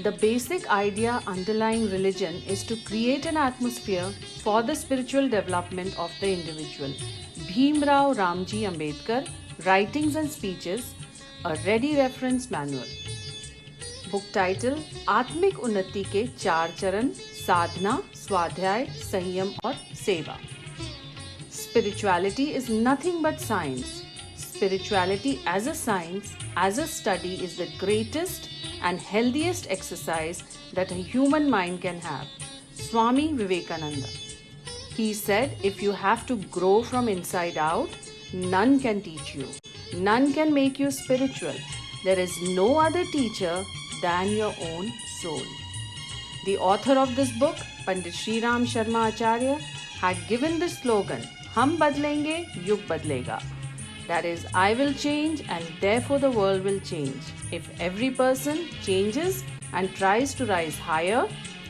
The basic idea underlying religion is to create an atmosphere for the spiritual development of the individual. Bhimrao Ramji Ambedkar, Writings and Speeches, a ready reference manual. Book title आत्मिक उन्नति के 4 चरण, साधना, स्वाध्याय, संयम और सेवा. Spirituality is nothing but science. Spirituality as a science, as a study, is the greatest and healthiest exercise that a human mind can have. Swami Vivekananda. He said, if you have to grow from inside out, none can teach you. None can make you spiritual. There is no other teacher than your own soul. The author of this book, Pandit Shri Ram Sharma Acharya, had given the slogan, "Hum badlenge, yug badlega." That is, I will change and therefore the world will change. If every person changes and tries to rise higher,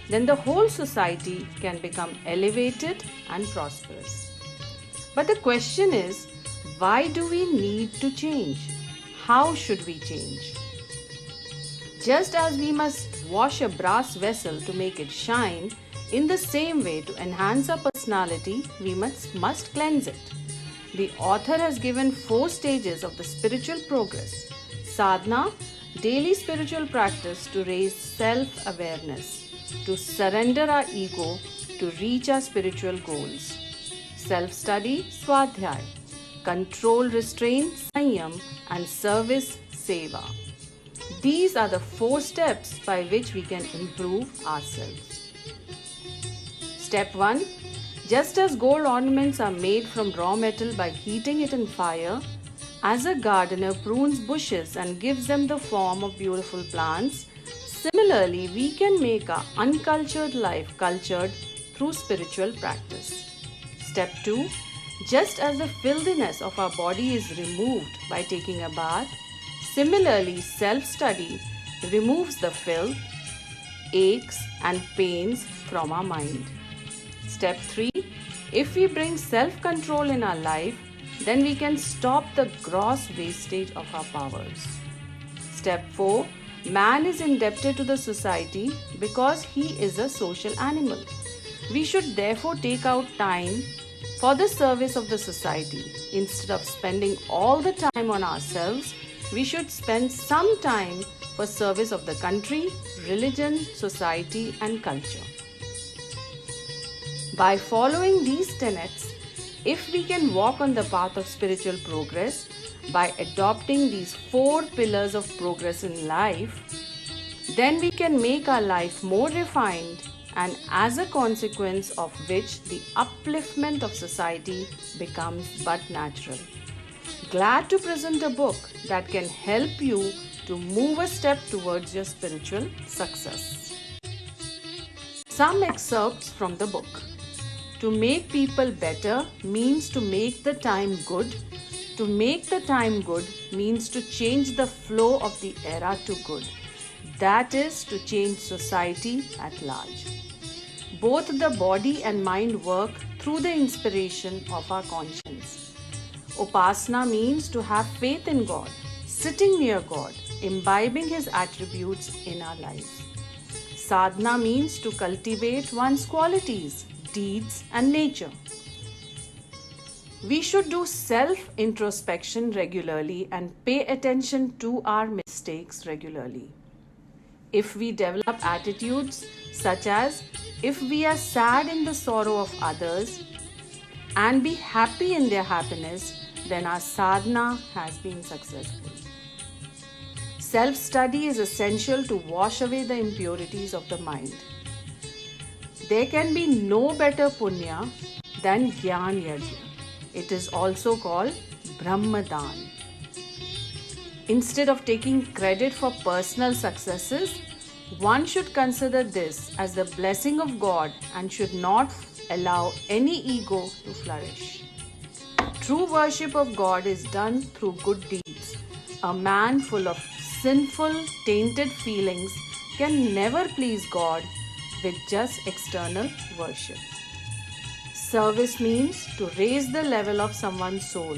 then the whole society can become elevated and prosperous. But the question is, why do we need to change? How should we change? Just as we must wash a brass vessel to make it shine, in the same way, to enhance our personality, we must cleanse it. The author has given 4 stages of the spiritual progress. Sadhana, daily spiritual practice to raise self-awareness, to surrender our ego, to reach our spiritual goals. Self-study, Swadhyay, control, restraint, Sanyam, and service, Seva. These are the 4 steps by which we can improve ourselves. Step 1. Just as gold ornaments are made from raw metal by heating it in fire, as a gardener prunes bushes and gives them the form of beautiful plants, similarly we can make our uncultured life cultured through spiritual practice. Step 2. Just as the filthiness of our body is removed by taking a bath, similarly self-study removes the filth, aches and pains from our mind. Step 3. If we bring self-control in our life, then we can stop the gross wastage of our powers. Step 4. Man is indebted to the society because he is a social animal. We should therefore take out time for the service of the society. Instead of spending all the time on ourselves, we should spend some time for service of the country, religion, society, and culture. By following these tenets, if we can walk on the path of spiritual progress, by adopting these 4 pillars of progress in life, then we can make our life more refined, and as a consequence of which the upliftment of society becomes but natural. Glad to present a book that can help you to move a step towards your spiritual success. Some excerpts from the book. To make people better means to make the time good. To make the time good means to change the flow of the era to good. That is to change society at large. Both the body and mind work through the inspiration of our conscience. Upasana means to have faith in God, sitting near God, imbibing His attributes in our lives. Sadhana means to cultivate one's qualities, deeds, and nature. We should do self-introspection regularly and pay attention to our mistakes regularly. If we develop attitudes such as, if we are sad in the sorrow of others and be happy in their happiness, then our sadhana has been successful. Self-study is essential to wash away the impurities of the mind. There can be no better punya than Gyan Yajna. It is also called Brahmadan. Instead of taking credit for personal successes, one should consider this as the blessing of God and should not allow any ego to flourish. True worship of God is done through good deeds. A man full of sinful, tainted feelings can never please God with just external worship. Service means to raise the level of someone's soul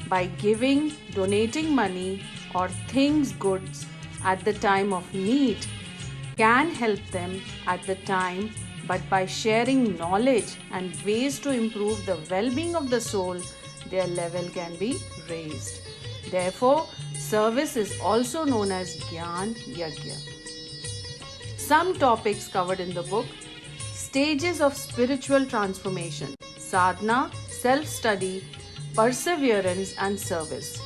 by giving, donating money or things, goods at the time of need can help them at the time, but by sharing knowledge and ways to improve the well-being of the soul, their level can be raised. Therefore, service is also known as Gyan Yajna. Some topics covered in the book: stages of spiritual transformation, sadhana, self-study, perseverance and service.